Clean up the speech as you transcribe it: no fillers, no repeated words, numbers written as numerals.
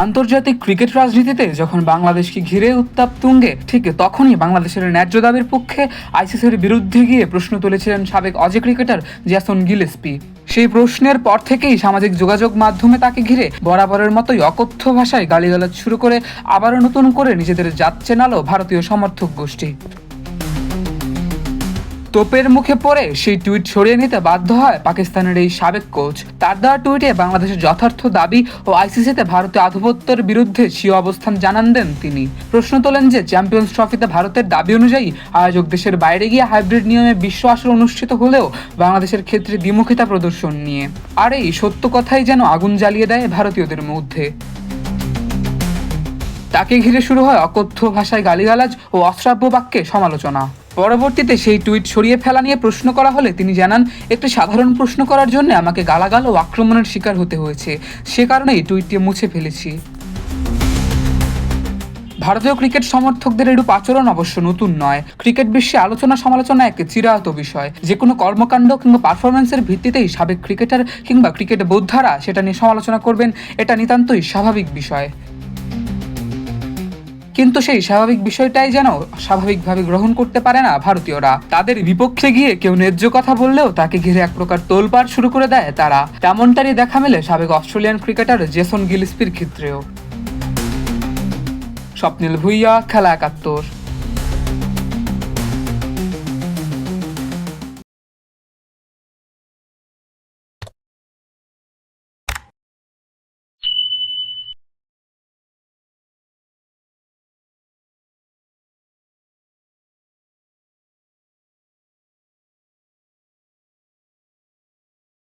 আন্তর্জাতিক ক্রিকেট রাজনীতিতে যখন বাংলাদেশকে ঘিরে উত্তাপ তুঙ্গে, ঠিক তখনই বাংলাদেশের ন্যায্য দাবির পক্ষে আইসিসির বিরুদ্ধে গিয়ে প্রশ্ন তুলেছিলেন সাবেক অজি ক্রিকেটার জেসন গিলেস্পি। সেই প্রশ্নের পর থেকেই সামাজিক যোগাযোগ মাধ্যমে তাকে ঘিরে বরাবরের মতোই অকথ্য ভাষায় গালিগালাজ শুরু করে আবারও নতুন করে নিজেদের জাত চেনালো ভারতীয় সমর্থক গোষ্ঠী। তোপের মুখে পড়ে সেই টুইট সরিয়ে নিতে বাধ্য হয় পাকিস্তানের এই সাবেক কোচ। তার দেওয়া টুইটে বাংলাদেশের যথার্থ দাবি ও আইসিসিতে ভারতীয় আধিপত্যের বিরুদ্ধে স্বীয় অবস্থান জানান দেন তিনি। প্রশ্ন তোলেন যে চ্যাম্পিয়ন্স ট্রফিতে ভারতের দাবি অনুযায়ী আয়োজক দেশের বাইরে গিয়ে হাইব্রিড নিয়মে বিশ্ব আসর অনুষ্ঠিত হলেও বাংলাদেশের ক্ষেত্রে দ্বিমুখিতা প্রদর্শন নিয়ে। আর এই সত্য কথাই যেন আগুন জ্বালিয়ে দেয় ভারতীয়দের মধ্যে। তাকে ঘিরে শুরু হয় অকথ্য ভাষায় গালিগালাজ ও অশ্রাব্য বাক্যে সমালোচনা। পরবর্তীতে সেই টুইট সরিয়ে ফেলা নিয়ে প্রশ্ন করা হলে তিনি জানান, একটি সাধারণ প্রশ্ন করার জন্য আমাকে গালাগাল ও আক্রমণের শিকার হতে হয়েছে, সে কারণেই টুইটটি মুছে ফেলেছি। ভারতীয় ক্রিকেট সমর্থকদের এরূপ আচরণ অবশ্য নতুন নয়। ক্রিকেট বিশ্বে আলোচনা সমালোচনা এক চিরায়ত বিষয়। যে কোনো কর্মকাণ্ড কিংবা পারফরমেন্সের ভিত্তিতেই সাবেক ক্রিকেটার কিংবা ক্রিকেট বোদ্ধারা সেটা নিয়ে সমালোচনা করবেন, এটা নিতান্তই স্বাভাবিক বিষয়। কিন্তু সেই স্বাভাবিক বিষয়টাই যেন স্বাভাবিকভাবে গ্রহণ করতে পারে না ভারতীয়রা। তাদের বিপক্ষে গিয়ে কেউ ন্যায্য কথা বললেও তাকে ঘিরে এক প্রকার তোলপাড় শুরু করে দেয় তারা। তেমনটারই দেখা মেলে সাবেক অস্ট্রেলিয়ান ক্রিকেটার জেসন গিলেস্পির ক্ষেত্রেও। স্বপ্নিল ভুইয়া, খেলা ৭১।